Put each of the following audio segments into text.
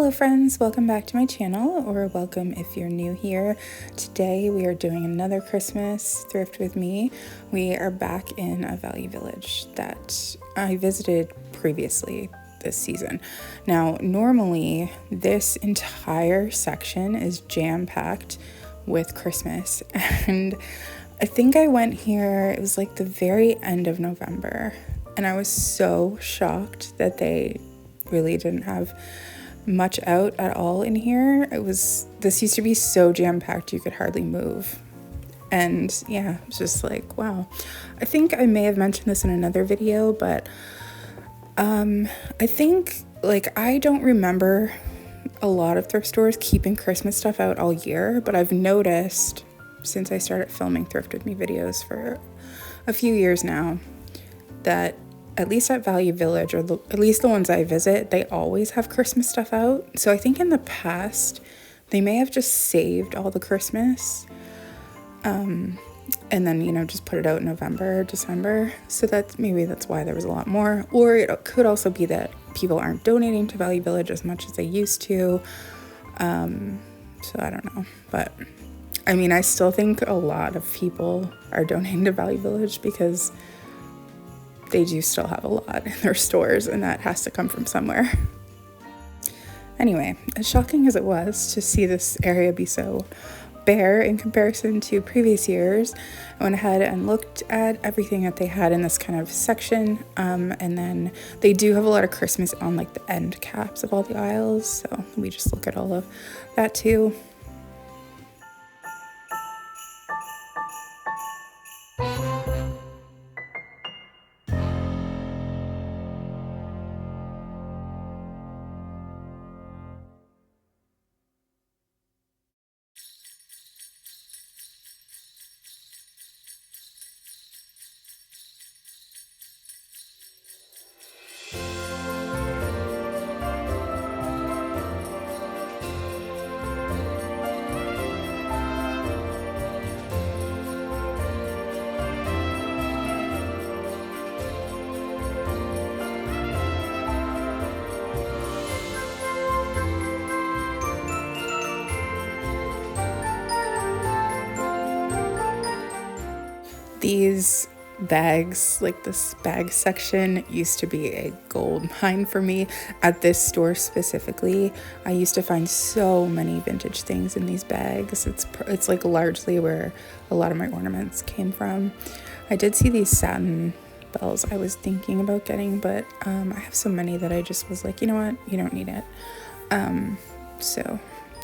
Hello friends, welcome back to my channel, or welcome if you're new here. Today we are doing another Christmas thrift with me. We are back in a value village that I visited previously this season. Now, normally this entire section is jam-packed with Christmas, and I think I went here, it was like the very end of November, and I was so shocked that they really didn't have much out at all in here. This used to be so jam-packed you could hardly move. And yeah, it's just like, wow. I think I may have mentioned this in another video, but I think, like, I don't remember a lot of thrift stores keeping Christmas stuff out all year, but I've noticed since I started filming Thrift With Me videos for a few years now that at least at Value Village, or at least the ones I visit, they always have Christmas stuff out. So I think in the past, they may have just saved all the Christmas and then, you know, just put it out in November or December. So maybe that's why there was a lot more. Or it could also be that people aren't donating to Value Village as much as they used to. So I don't know. But I mean, I still think a lot of people are donating to Value Village because they do still have a lot in their stores, and that has to come from somewhere. Anyway, as shocking as it was to see this area be so bare in comparison to previous years, I went ahead and looked at everything that they had in this kind of section, and then they do have a lot of Christmas on like the end caps of all the aisles, so we just look at all of that too. These bags, like this bag section, used to be a gold mine for me. At this store specifically, I used to find so many vintage things in these bags. It's like largely where a lot of my ornaments came from. I did see these satin bells I was thinking about getting, but I have so many that I just was like, you know what, you don't need it. So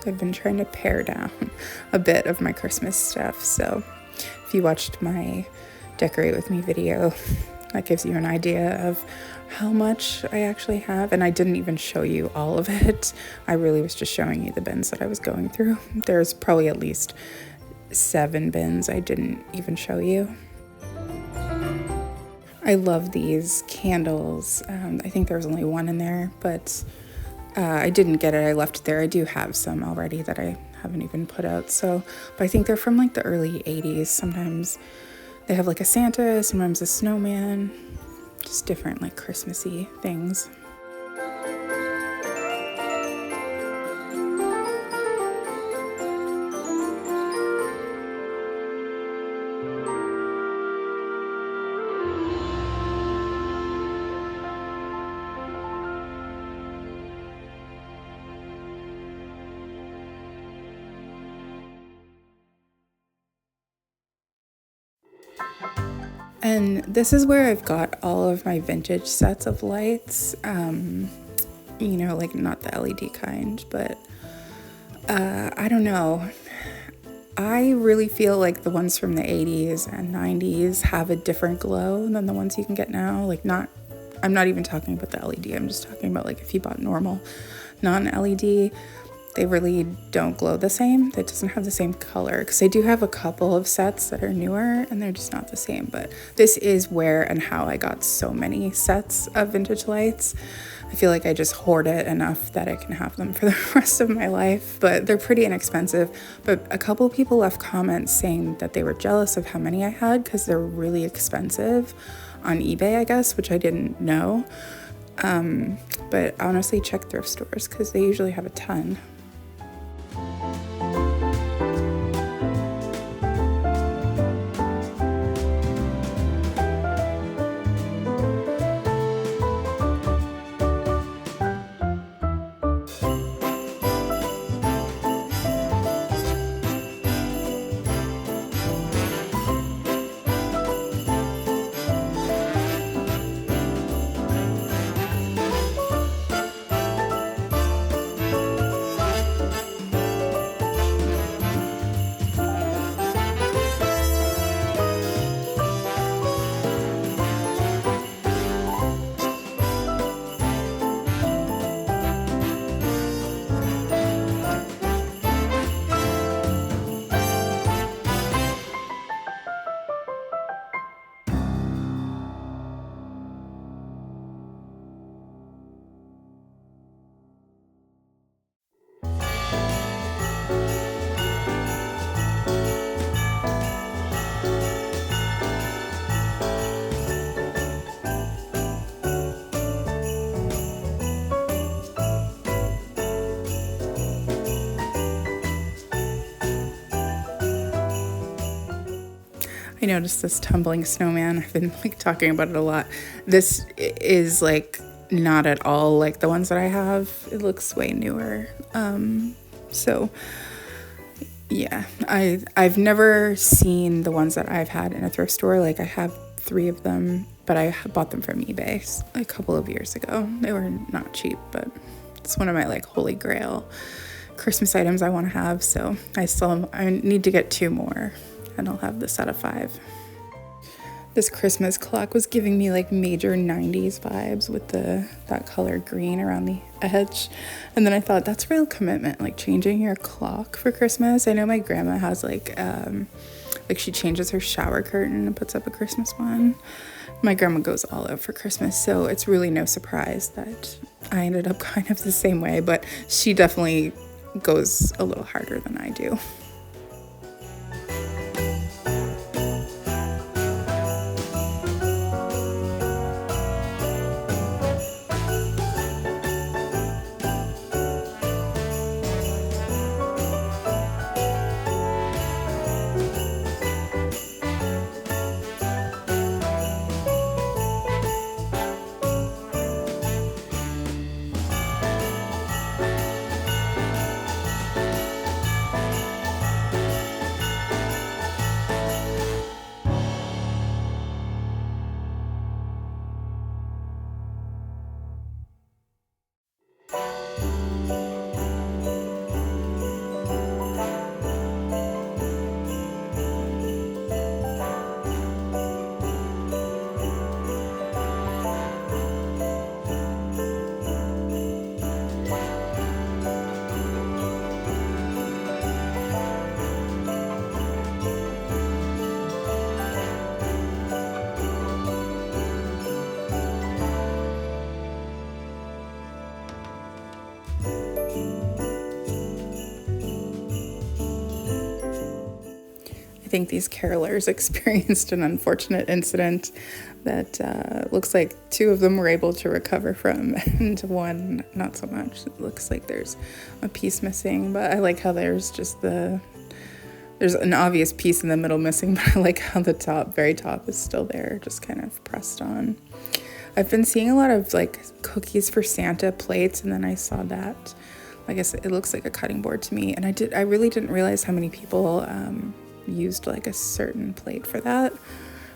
I've been trying to pare down a bit of my Christmas stuff. So if you watched my Decorate With Me video, that gives you an idea of how much I actually have. And I didn't even show you all of it. I really was just showing you the bins that I was going through. There's probably at least 7 bins I didn't even show you. I love these candles. I think there was only one in there, but I didn't get it. I left it there. I do have some already that I haven't even put out. But I think they're from like the early 80s. Sometimes they have like a Santa, sometimes a snowman, just different like Christmassy things. And this is where I've got all of my vintage sets of lights, you know, like not the LED kind, but I don't know. I really feel like the ones from the 80s and 90s have a different glow than the ones you can get now. Like I'm not even talking about the LED, I'm just talking about like if you bought normal non-LED, they really don't glow the same. That doesn't have the same color, because I do have a couple of sets that are newer and they're just not the same. But this is where and how I got so many sets of vintage lights. I feel like I just hoard it enough that I can have them for the rest of my life, but they're pretty inexpensive. But a couple of people left comments saying that they were jealous of how many I had because they're really expensive on eBay, I guess, which I didn't know. But honestly, check thrift stores because they usually have a ton. I noticed this tumbling snowman. I've been like talking about it a lot. This is like not at all like the ones that I have. It looks way newer. So yeah, I've never seen the ones that I've had in a thrift store. Like I have 3 of them, but I bought them from eBay a couple of years ago. They were not cheap, but it's one of my like holy grail Christmas items I want to have. So I need to get 2 more. And I'll have the set of 5. This Christmas clock was giving me like major 90s vibes with that color green around the edge. And then I thought that's real commitment, like changing your clock for Christmas. I know my grandma has like she changes her shower curtain and puts up a Christmas one. My grandma goes all out for Christmas, so it's really no surprise that I ended up kind of the same way, but she definitely goes a little harder than I do. I think these carolers experienced an unfortunate incident that looks like 2 of them were able to recover from and 1 not so much. It looks like there's a piece missing, but I like how there's an obvious piece in the middle missing, but I like how the very top is still there, just kind of pressed on. I've been seeing a lot of like cookies for Santa plates, and then I saw that. I guess it looks like a cutting board to me, and I really didn't realize how many people used like a certain plate for that.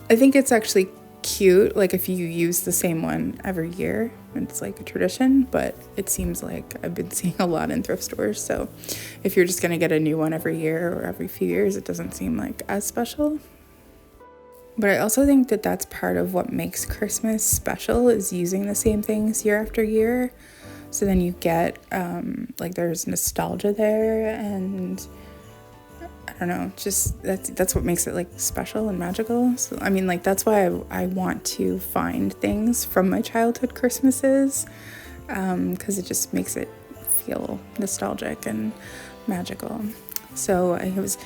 I think it's actually cute, like if you use the same one every year, it's like a tradition, but it seems like I've been seeing a lot in thrift stores, so if you're just gonna get a new one every year or every few years, it doesn't seem like as special. But I also think that that's part of what makes Christmas special, is using the same things year after year. So then you get like there's nostalgia there, and I don't know, just that's what makes it like special and magical. So I mean, like that's why I want to find things from my childhood Christmases, because it just makes it feel nostalgic and magical. So I was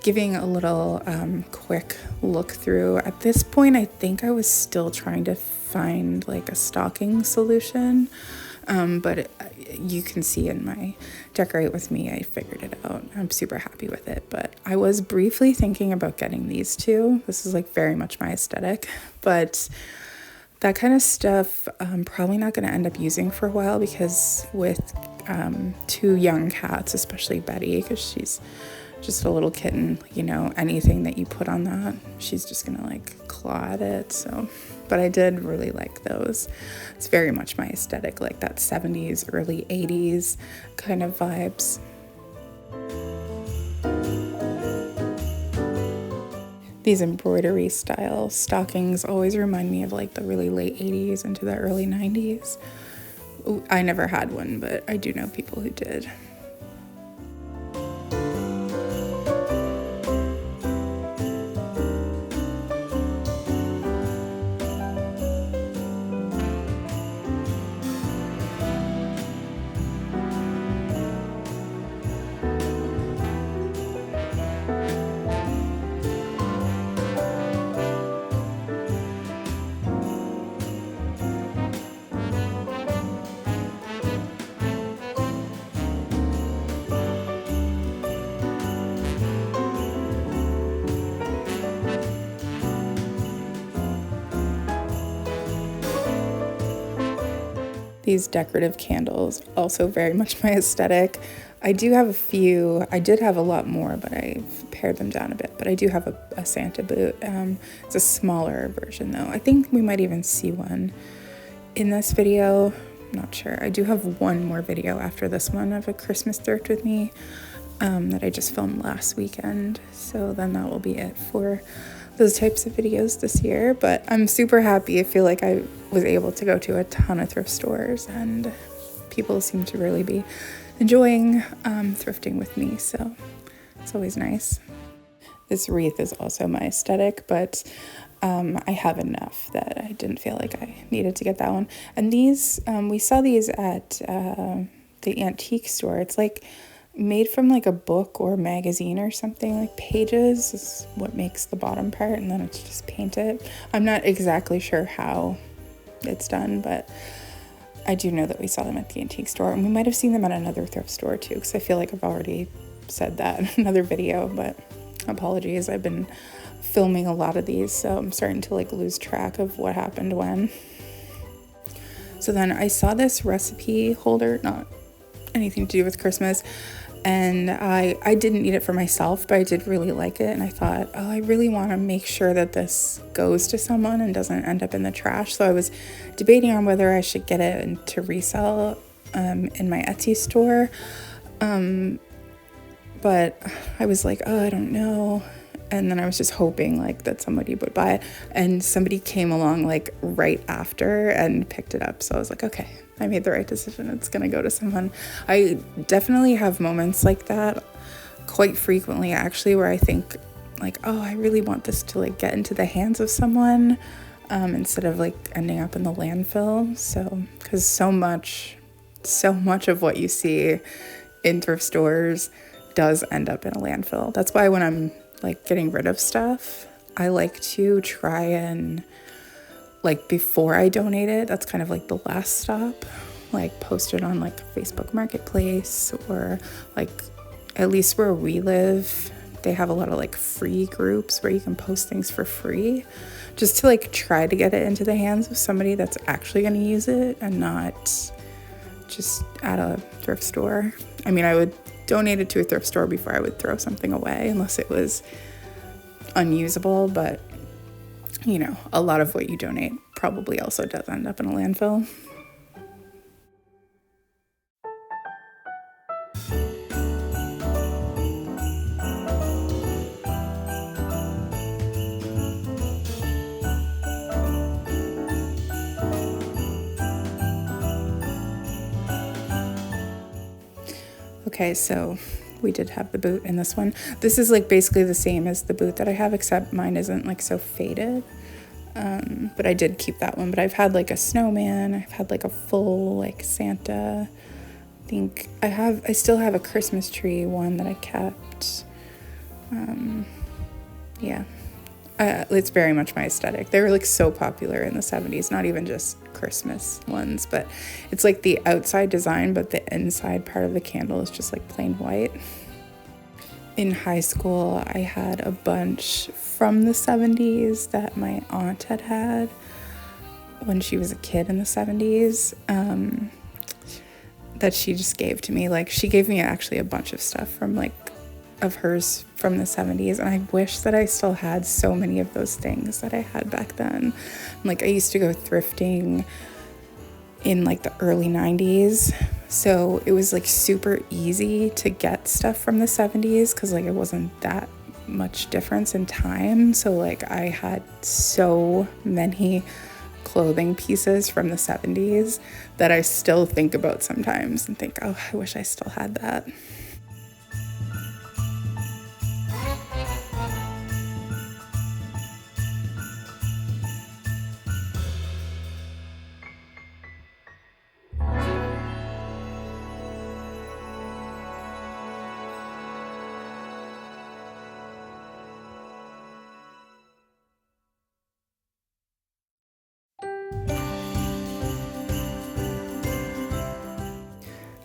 giving a little quick look through. At this point, I think I was still trying to find like a stocking solution, but you can see in my decorate with me, I figured it out. I'm super happy with it, but I was briefly thinking about getting these two. This is like very much my aesthetic, but that kind of stuff I'm probably not going to end up using for a while, because with 2 young cats, especially Betty, because she's just a little kitten, you know, anything that you put on that, she's just gonna like claw at it. So, but I did really like those. It's very much my aesthetic, like that 70s, early 80s kind of vibes. These embroidery style stockings always remind me of like the really late 80s into the early 90s. I never had one, but I do know people who did. These decorative candles, also very much my aesthetic. I do have a few. I did have a lot more, but I've pared them down a bit. But I do have a Santa boot. It's a smaller version though. I think we might even see one in this video. I'm not sure. I do have one more video after this one of a Christmas thrift with me that I just filmed last weekend. So then that will be it for those types of videos this year. But I'm super happy. I feel like I was able to go to a ton of thrift stores, and people seem to really be enjoying thrifting with me, so it's always nice. This wreath is also my aesthetic, but I have enough that I didn't feel like I needed to get that one. And these, we saw these at the antique store. It's like made from like a book or magazine or something. Like pages is what makes the bottom part, and then it's just painted. I'm not exactly sure how it's done, but I do know that we saw them at the antique store, and we might have seen them at another thrift store too, because I feel like I've already said that in another video, but apologies. I've been filming a lot of these, so I'm starting to like lose track of what happened when. So then I saw this recipe holder, not anything to do with Christmas, and I didn't need it for myself, but I did really like it, and I thought, oh, I really want to make sure that this goes to someone and doesn't end up in the trash. So I was debating on whether I should get it to resell in my Etsy store, but I was like, oh, I don't know. And then I was just hoping like that somebody would buy it, and somebody came along like right after and picked it up. So I was like, okay, I made the right decision. It's gonna go to someone. I definitely have moments like that quite frequently, actually, where I think like, oh, I really want this to like get into the hands of someone instead of like ending up in the landfill. So, because so much of what you see in thrift stores does end up in a landfill. That's why when I'm like getting rid of stuff, I like to try and like before I donate it, that's kind of like the last stop, like post it on like Facebook Marketplace, or like at least where we live, they have a lot of like free groups where you can post things for free, just to like try to get it into the hands of somebody that's actually going to use it and not just at a thrift store. I mean, I would donate it to a thrift store before I would throw something away unless it was unusable, but you know, a lot of what you donate probably also does end up in a landfill. Okay, so we did have the boot in this one. This is like basically the same as the boot that I have, except mine isn't like so faded. But I did keep that one. But I've had like a snowman. I've had like a full like Santa. I think I still have a Christmas tree one that I kept. Yeah. It's very much my aesthetic. They were like so popular in the 70s, not even just Christmas ones, but it's like the outside design, but the inside part of the candle is just like plain white. In high school, I had a bunch from the 70s that my aunt had when she was a kid in the 70s, that she just gave to me. Like, she gave me actually a bunch of stuff from like of hers from the 70s, and I wish that I still had so many of those things that I had back then. Like, I used to go thrifting in like the early 90s, so it was like super easy to get stuff from the 70s because like it wasn't that much difference in time. So like I had so many clothing pieces from the 70s that I still think about sometimes and think, oh, I wish I still had that.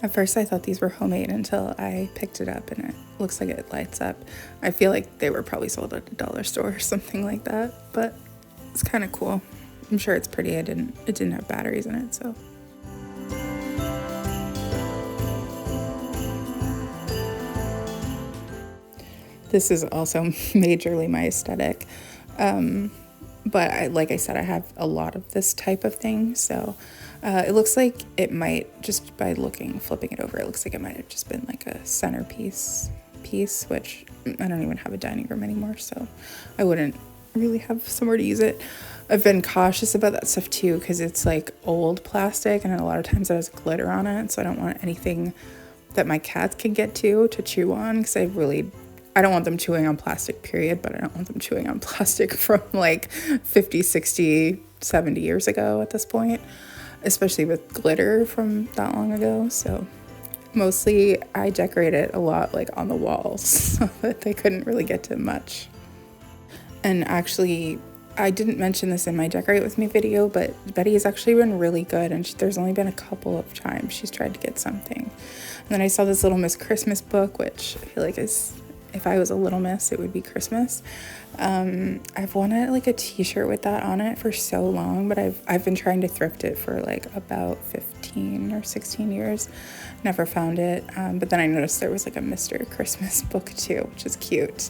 At first I thought these were homemade until I picked it up and it looks like it lights up. I feel like they were probably sold at a dollar store or something like that, but it's kind of cool. I'm sure it's pretty. It didn't have batteries in it, so. This is also majorly my aesthetic. But like I said, I have a lot of this type of thing, so it looks like it might, just by flipping it over, it looks like it might have just been like a centerpiece piece, which I don't even have a dining room anymore, so I wouldn't really have somewhere to use it. I've been cautious about that stuff too, because it's like old plastic, and a lot of times it has glitter on it, so I don't want anything that my cats can get to chew on, because I don't want them chewing on plastic, period, but I don't want them chewing on plastic from like 50, 60, 70 years ago at this point, especially with glitter from that long ago. So mostly I decorate it a lot like on the walls so that they couldn't really get to much. And actually, I didn't mention this in my Decorate With Me video, but Betty has actually been really good, and there's only been a couple of times she's tried to get something. And then I saw this Little Miss Christmas book, which I feel like is, if I was a little miss, it would be Christmas. I've wanted like a t-shirt with that on it for so long, but I've been trying to thrift it for like about 15 or 16 years. Never found it. But then I noticed there was like a Mr. Christmas book too, which is cute.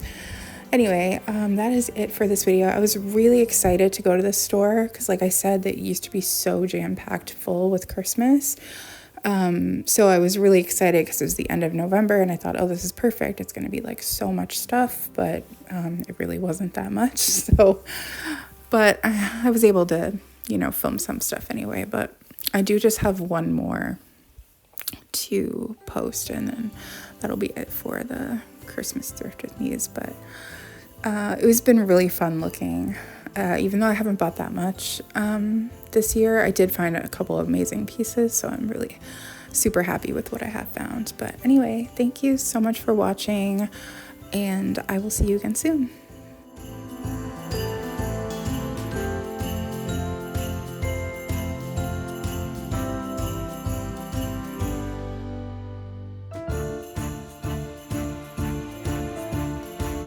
Anyway, that is it for this video. I was really excited to go to the store because, like I said, it used to be so jam-packed full with Christmas. So I was really excited because it was the end of November, and I thought, oh, this is perfect. It's going to be like so much stuff, but it really wasn't that much. So, but I was able to, film some stuff anyway. But I do just have one more to post, and then that'll be it for the Christmas Thrift With Me's. But it has been really fun looking. Even though I haven't bought that much this year, I did find a couple of amazing pieces, so I'm really super happy with what I have found. But anyway, thank you so much for watching, and I will see you again soon.